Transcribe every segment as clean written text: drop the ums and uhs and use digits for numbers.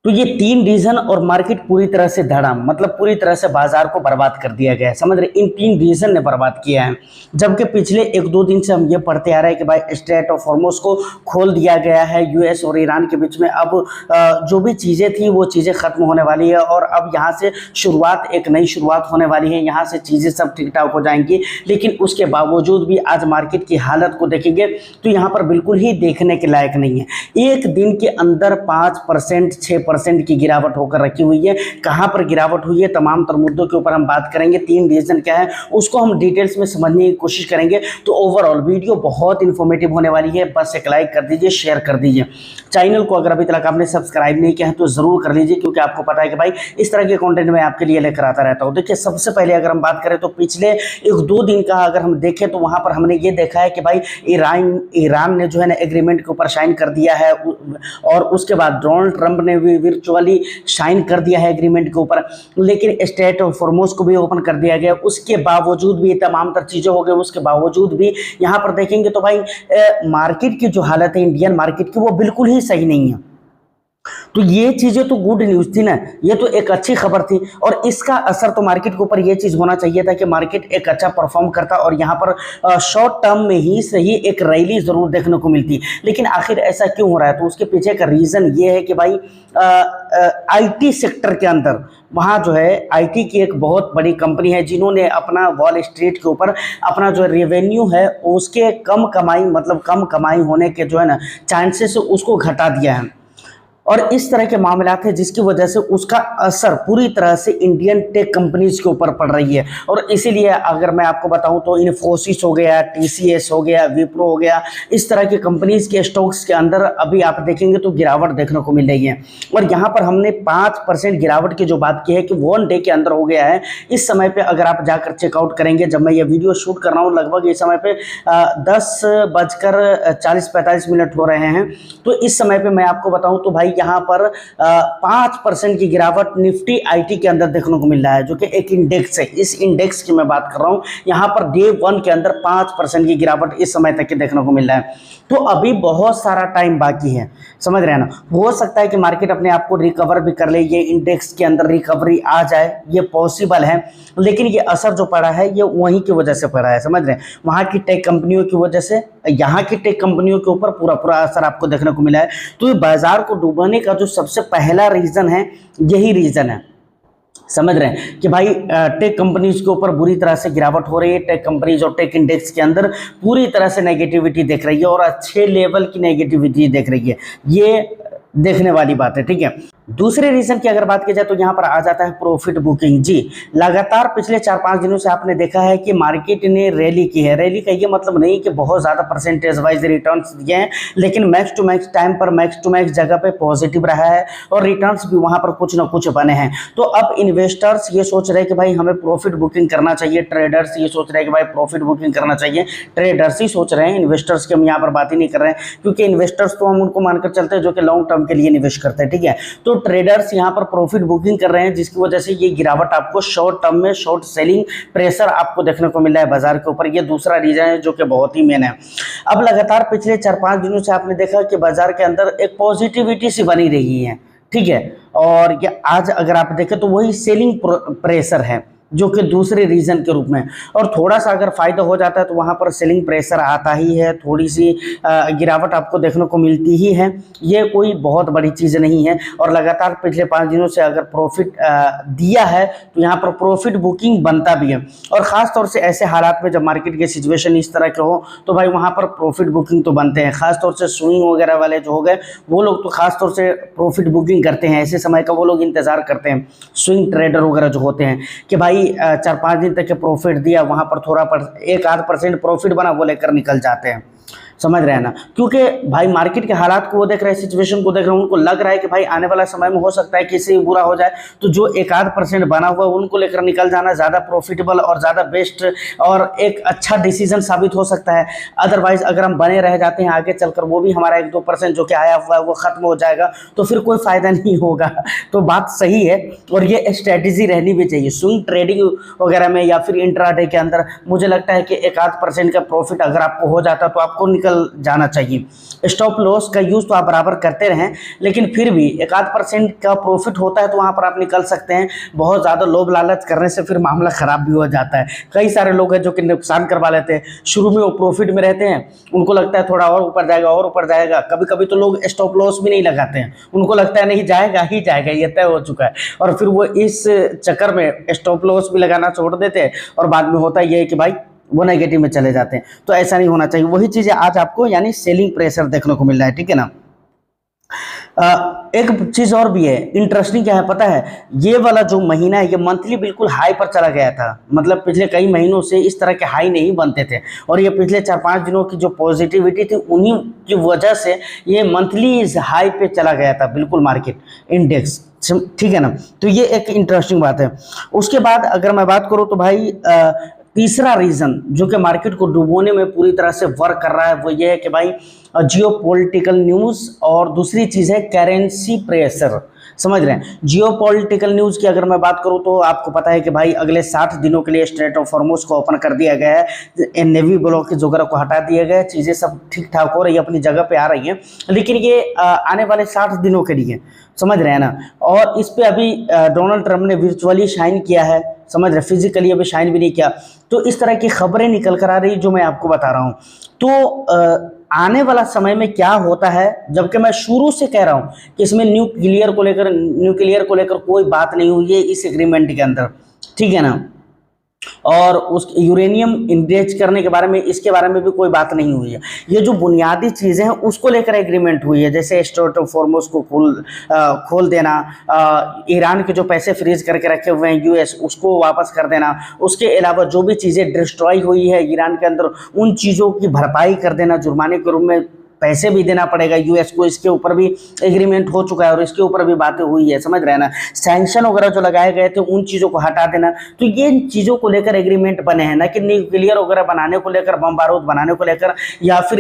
तो ये तीन रीजन और मार्केट पूरी तरह से धड़ाम, मतलब पूरी तरह से बाजार को बर्बाद कर दिया गया है। समझ रहे, इन तीन रीजन ने बर्बाद किया है। जबकि पिछले एक दो दिन से हम ये पढ़ते आ रहे हैं कि भाई स्ट्रेट ऑफ हॉर्मुज को खोल दिया गया है यूएस और ईरान के बीच में। अब जो भी चीज़ें थी वो चीज़ें खत्म होने वाली है और अब यहाँ से शुरुआत, एक नई शुरुआत होने वाली है। यहाँ से चीज़ें सब ठीक ठाक हो जाएंगी। लेकिन उसके बावजूद भी आज मार्केट की हालत को देखेंगे तो यहाँ पर बिल्कुल ही देखने के लायक नहीं है। एक दिन के अंदर 5%, 6% की गिरावट होकर रखी हुई है। कहां पर गिरावट हुई है, तमाम तर मुद्दों के ऊपर हम बात करेंगे। तीन रीजन क्या है उसको हम डिटेल्स में समझने की कोशिश करेंगे। तो ओवरऑल वीडियो बहुत इंफॉर्मेटिव होने वाली है। बस एक लाइक कर दीजिए, शेयर कर दीजिए। चैनल को अगर अभी तक आपने सब्सक्राइब नहीं किया है तो जरूर कर लीजिए, क्योंकि आपको पता है कि भाई इस तरह के कंटेंट मैं आपके लिए लेकर आता रहता हूं। देखिए, सबसे पहले अगर हम बात करें तो पिछले एक दो दिन का अगर हम देखें तो वहां पर हमने ये देखा है कि भाई ईरान ने जो है ना एग्रीमेंट के ऊपर साइन कर दिया है और उसके बाद डोनाल्ड ट्रंप ने भी वर्चुअली साइन कर दिया है एग्रीमेंट के ऊपर। लेकिन स्ट्रेट ऑफ हॉर्मुज को भी ओपन कर दिया गया। उसके बावजूद भी तमाम तर चीजें हो गई, उसके बावजूद भी यहां पर देखेंगे तो भाई मार्केट की जो हालत है इंडियन मार्केट की वो बिल्कुल ही सही नहीं है। तो ये चीजें तो गुड न्यूज थी ना, ये तो एक अच्छी खबर थी और इसका असर तो मार्केट के ऊपर ये चीज होना चाहिए था कि मार्केट एक अच्छा परफॉर्म करता और यहाँ पर शॉर्ट टर्म में ही सही एक रैली जरूर देखने को मिलती। लेकिन आखिर ऐसा क्यों हो रहा है, तो उसके पीछे का रीजन ये है कि भाई आईटी सेक्टर के अंदर वहाँ जो है आईटी की एक बहुत बड़ी कंपनी है जिन्होंने अपना वॉल स्ट्रीट के ऊपर अपना जो रेवेन्यू है उसके कम कमाई होने के जो है ना चांसेस उसको घटा दिया है। और इस तरह के मामलात हैं जिसकी वजह से उसका असर पूरी तरह से इंडियन टेक कंपनीज के ऊपर पड़ रही है। और इसीलिए अगर मैं आपको बताऊं तो इन्फोसिस हो गया, टीसीएस हो गया, विप्रो हो गया, इस तरह के कंपनीज के स्टॉक्स के अंदर अभी आप देखेंगे तो गिरावट देखने को मिल रही है। और यहाँ पर हमने 5% गिरावट की जो बात की है कि 1 डे के अंदर हो गया है। इस समय पर अगर आप जाकर चेकआउट करेंगे, जब मैं ये वीडियो शूट कर रहा हूँ लगभग इस समय पर 10:40-45 हो रहे हैं। तो इस समय पर मैं आपको बताऊँ तो भाई यहाँ पर 5% की गिरावट निफ्टी आईटी के अंदर देखने को मिल रहा है, जो कि एक इंडेक्स है। इस इंडेक्स की मैं बात कर रहा हूं। यहाँ पर डे 1 के अंदर 5% की गिरावट इस समय तक के देखने को मिल रहा है। तो अभी बहुत सारा टाइम बाकी है, समझ रहे हैं ना। हो सकता है कि मार्केट अपने आप को रिकवर भी कर ले, ये इंडेक्स के अंदर रिकवरी आ जाए, ये पॉसिबल है। लेकिन ये असर जो पड़ा है ये वहीं की वजह से पड़ा है, समझ रहे हैं। वहाँ की टेक कंपनियों की वजह से यहाँ की टेक कंपनियों के ऊपर पूरा असर आपको देखने को मिला है। तो ये बाजार को डूबने का जो सबसे पहला रीजन है यही रीजन है, समझ रहे हैं कि भाई टेक कंपनीज के ऊपर बुरी तरह से गिरावट हो रही है। टेक कंपनीज और टेक इंडेक्स के अंदर पूरी तरह से नेगेटिविटी देख रही है और अच्छे लेवल की नेगेटिविटी देख रही है। ये देखने वाली बात है, ठीक है। दूसरे रीजन की अगर बात की जाए तो यहाँ पर आ जाता है प्रॉफिट बुकिंग। जी, लगातार पिछले 4-5 दिनों से आपने देखा है कि मार्केट ने रैली की है। रैली का ये मतलब नहीं कि बहुत ज़्यादा परसेंटेज वाइज रिटर्न्स दिए हैं, लेकिन मैक्स टू मैक्स टाइम पर मैक्स टू मैक्स जगह पे पॉजिटिव रहा है और रिटर्न्स भी वहाँ पर कुछ ना कुछ बने हैं। तो अब इन्वेस्टर्स ये सोच रहे हैं कि भाई हमें प्रॉफिट बुकिंग करना चाहिए, ट्रेडर्स ये सोच रहे हैं कि भाई प्रॉफिट बुकिंग करना चाहिए। ट्रेडर्स ही सोच रहे हैं, इन्वेस्टर्स की हम यहाँ पर बात ही नहीं कर रहे हैं, क्योंकि इन्वेस्टर्स तो हम उनको मानकर चलते हैं जो कि लॉन्ग टर्म के लिए निवेश करते हैं, ठीक है। तो ट्रेडर्स यहां पर प्रॉफिट बुकिंग कर रहे हैं, जिसकी वजह से ये गिरावट आपको शॉर्ट टर्म में शॉर्ट सेलिंग प्रेशर आपको देखने को मिल रहा है बाजार के ऊपर। ये दूसरा रीजन है जो कि बहुत ही मेन है। अब लगातार पिछले 4-5 दिनों से आपने देखा कि बाजार के अंदर एक पॉजिटिविटी सी बनी रही है, ठीक है। और ये आज अगर आप देखें तो वही सेलिंग प्रेशर है जो कि दूसरे रीजन के रूप में। और थोड़ा सा अगर फायदा हो जाता है तो वहाँ पर सेलिंग प्रेशर आता ही है, थोड़ी सी गिरावट आपको देखने को मिलती ही है। ये कोई बहुत बड़ी चीज़ नहीं है। और लगातार पिछले 5 दिनों से अगर प्रॉफिट दिया है तो यहाँ पर प्रॉफिट बुकिंग बनता भी है। और ख़ास तौर से ऐसे हालात में जब मार्केट के सिचुएशन इस तरह के हो तो भाई वहाँ पर प्रॉफिट बुकिंग तो बनते हैं। खासतौर से स्विंग वगैरह वाले जो हो गए वो लोग तो खासतौर से प्रॉफिट बुकिंग करते हैं। ऐसे समय का वो लोग इंतज़ार करते हैं, स्विंग ट्रेडर वगैरह जो होते हैं, कि भाई 4-5 दिन तक के प्रॉफिट दिया, वहां पर थोड़ा 1-8% प्रॉफिट बना वो लेकर निकल जाते हैं, समझ रहे हैं ना। क्योंकि भाई मार्केट के हालात को वो देख रहे हैं, सिचुएशन को देख रहे हैं, उनको लग रहा है कि भाई आने वाला समय में हो सकता है कि इससे बुरा हो जाए, तो जो 1-8% बना हुआ है उनको लेकर निकल जाना ज़्यादा प्रॉफिटेबल और ज़्यादा बेस्ट और एक अच्छा डिसीजन साबित हो सकता है। अदरवाइज अगर हम बने रह जाते हैं आगे चलकर वो भी हमारा 1-2% जो कि आया हुआ है वो खत्म हो जाएगा, तो फिर कोई फायदा नहीं होगा। तो बात सही है और ये स्ट्रेटेजी रहनी भी चाहिए स्विंग ट्रेडिंग वगैरह में या फिर इंट्राडे के अंदर। मुझे लगता है कि 1-8% का प्रॉफिट अगर आपको हो जाता तो आपको निकल जाना चाहिए। स्टॉप लॉस का यूज़ तो आप बराबर करते रहें, लेकिन फिर भी 1-8% का प्रॉफिट होता है तो वहाँ पर आप निकल सकते हैं। बहुत ज़्यादा लोभ लालच करने से फिर मामला ख़राब भी हो जाता है। कई सारे लोग हैं जो कि नुकसान करवा लेते हैं, शुरू में वो प्रॉफिट में रहते हैं, उनको लगता है थोड़ा और ऊपर जाएगा और ऊपर जाएगा। कभी कभी तो लोग स्टॉप लॉस भी नहीं लगाते हैं, उनको लगता है नहीं जाएगा ही जाएगा, ये तय हो चुका है, और फिर वो इस चक्कर में स्टॉप लॉस भी लगाना छोड़ देते हैं और बाद में होता ये है कि भाई वो नेगेटिव में चले जाते हैं। तो ऐसा नहीं होना चाहिए। वही चीज़ें आज आपको यानी सेलिंग प्रेशर देखने को मिल रहा है, ठीक है ना। एक चीज़ और भी है, इंटरेस्टिंग क्या है पता है, ये वाला जो महीना है ये मंथली बिल्कुल हाई पर चला गया था। मतलब पिछले कई महीनों से इस तरह के हाई नहीं बनते थे, और ये पिछले 4-5 दिनों की जो पॉजिटिविटी थी उन्हीं की वजह से ये मंथली इस हाई पे चला गया था बिल्कुल मार्केट इंडेक्स, ठीक है ना। तो ये एक इंटरेस्टिंग बात है। उसके बाद अगर मैं बात करूँ तो भाई तीसरा रीज़न जो कि मार्केट को डुबोने में पूरी तरह से वर्क कर रहा है वो ये है कि भाई जियो पॉलिटिकल न्यूज़, और दूसरी चीज़ है करेंसी प्रेशर। समझ रहे हैं, जियो पॉलिटिकल न्यूज़ की अगर मैं बात करूं तो आपको पता है कि भाई अगले 60 दिनों के लिए स्ट्रेट ऑफ हॉर्मुज़ को ओपन कर दिया गया है, नेवी ब्लॉकेज वगैरह को हटा दिया गया है, चीज़ें सब ठीक ठाक हो रही है, अपनी जगह पे आ रही हैं, लेकिन ये आने वाले 60 दिनों के लिए, समझ रहे हैं ना। और इस पर अभी डोनाल्ड ट्रंप ने वर्चुअली साइन किया है, समझ रहे, फिजिकली अभी साइन भी नहीं किया। तो इस तरह की खबरें निकल कर आ रही जो मैं आपको बता रहा हूँ। तो आने वाला समय में क्या होता है, जबकि मैं शुरू से कह रहा हूं कि इसमें न्यूक्लियर को लेकर कोई बात नहीं हुई है इस एग्रीमेंट के अंदर, ठीक है ना। और उस यूरेनियम इंडेक्स करने के बारे में, इसके बारे में भी कोई बात नहीं हुई है। ये जो बुनियादी चीज़ें हैं उसको लेकर एग्रीमेंट हुई है, जैसे स्ट्रेट ऑफ हॉर्मुज़ को खोल देना, ईरान के जो पैसे फ्रीज करके रखे हुए हैं यूएस उसको वापस कर देना, उसके अलावा जो भी चीज़ें डिस्ट्रॉय हुई है ईरान के अंदर उन चीज़ों की भरपाई कर देना, जुर्माने के रूप में पैसे भी देना पड़ेगा यूएस को। इसके ऊपर भी एग्रीमेंट हो चुका है और इसके ऊपर भी बातें हुई है, समझ रहे हैं ना। सैंक्शन वगैरह जो लगाए गए थे उन चीज़ों को हटा देना, तो ये चीज़ों को लेकर एग्रीमेंट बने हैं, ना कि न्यूक्लियर वगैरह बनाने को लेकर, बम बारूद बनाने को लेकर, या फिर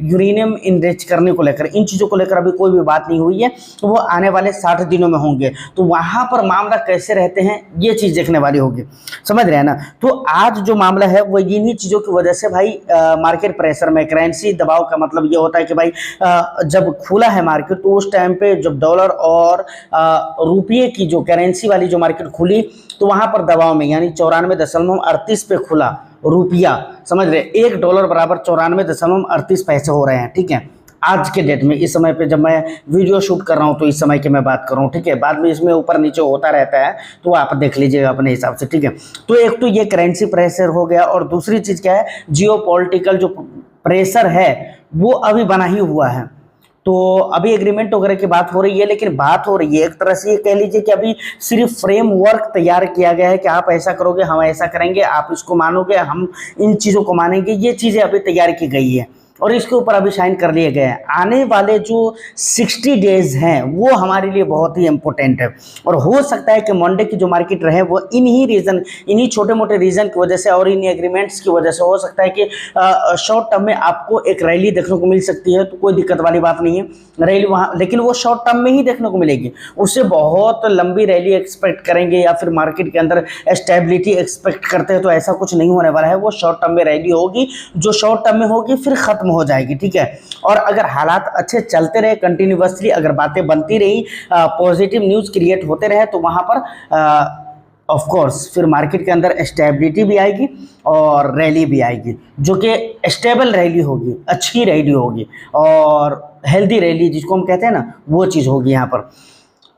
यूरेनियम इनरिच करने को लेकर। इन चीज़ों को लेकर अभी कोई भी बात नहीं हुई है, तो वो आने वाले 60 दिनों में होंगे। तो वहाँ पर मामला कैसे रहते हैं ये चीज़ देखने वाली होगी, समझ रहे हैं ना। तो आज जो मामला है वो इन्हीं चीज़ों की वजह से भाई मार्केट प्रेशर में करेंसी दबाव का मतलब ये होता है कि भाई जब खुला है मार्केट तो उस टाइम पे जब डॉलर और रुपये की जो करेंसी वाली जो मार्केट खुली तो वहां पर दबाव में, यानी 94.38 पे खुला रुपया, समझ रहे, $1 बराबर 94.38 पैसे हो रहे हैं, ठीक है, आज के डेट में। इस समय पे जब मैं वीडियो शूट कर रहा हूँ तो इस समय की मैं बात कर रहा हूँ, ठीक है। बाद में इसमें ऊपर नीचे होता रहता है तो आप देख लीजिएगा अपने हिसाब से, ठीक है। तो एक तो ये करेंसी प्रेशर हो गया, और दूसरी चीज़ क्या है, जियो पॉलिटिकल जो प्रेशर है वो अभी बना ही हुआ है। तो अभी एग्रीमेंट वगैरह की बात हो रही है, लेकिन बात हो रही है एक तरह से ये कह लीजिए कि अभी सिर्फ फ्रेमवर्क तैयार किया गया है कि आप ऐसा करोगे हम ऐसा करेंगे, आप इसको मानोगे हम इन चीज़ों को मानेंगे, ये चीज़ें अभी तैयार की गई है और इसके ऊपर अभी साइन कर लिए गए हैं। आने वाले जो 60 डेज हैं वो हमारे लिए बहुत ही इंपॉर्टेंट है, और हो सकता है कि मंडे की जो मार्केट रहे वो इन्हीं छोटे मोटे रीजन की वजह से और इन एग्रीमेंट्स की वजह से हो सकता है कि शॉर्ट टर्म में आपको एक रैली देखने को मिल सकती है। तो कोई दिक्कत वाली बात नहीं है, रैली वहाँ, लेकिन वो शॉर्ट टर्म में ही देखने को मिलेगी। उससे बहुत लंबी रैली एक्सपेक्ट करेंगे या फिर मार्केट के अंदर स्टेबिलिटी एक्सपेक्ट करते हैं तो ऐसा कुछ नहीं होने वाला है। वो शॉर्ट टर्म में रैली होगी, जो शॉर्ट टर्म में होगी फिर खत्म हो जाएगी, ठीक है। और अगर हालात अच्छे चलते रहे कंटिन्यूअसली, अगर बातें बनती रही, पॉजिटिव न्यूज़ क्रिएट होते रहे, तो वहाँ पर ऑफ कोर्स फिर मार्केट के अंदर स्टेबिलिटी भी आएगी और रैली भी आएगी, जो कि स्टेबल रैली होगी, अच्छी रैली होगी और हेल्दी रैली जिसको हम कहते हैं ना, वो चीज़ होगी यहाँ पर।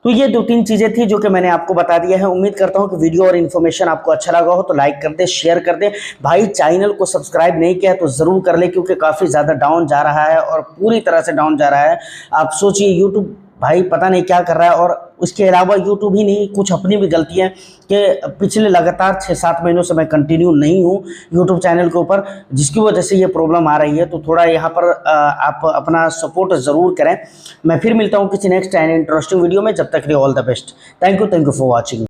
तो ये 2-3 चीज़ें थी जो कि मैंने आपको बता दिया है। उम्मीद करता हूँ कि वीडियो और इन्फॉर्मेशन आपको अच्छा लगा हो तो लाइक कर दे, शेयर कर दे। भाई चैनल को सब्सक्राइब नहीं किया तो ज़रूर कर ले, क्योंकि काफ़ी ज़्यादा डाउन जा रहा है और पूरी तरह से डाउन जा रहा है। आप सोचिए यूट्यूब भाई पता नहीं क्या कर रहा है, और उसके अलावा यूट्यूब ही नहीं, कुछ अपनी भी गलतियाँ कि पिछले लगातार 6-7 महीनों से मैं कंटिन्यू नहीं हूँ यूट्यूब चैनल के ऊपर, जिसकी वजह से ये प्रॉब्लम आ रही है। तो थोड़ा यहाँ पर आप अपना सपोर्ट ज़रूर करें। मैं फिर मिलता हूँ किसी नेक्स्ट एंड इंटरेस्टिंग वीडियो में, जब तक के लिए all the best. Thank you for watching.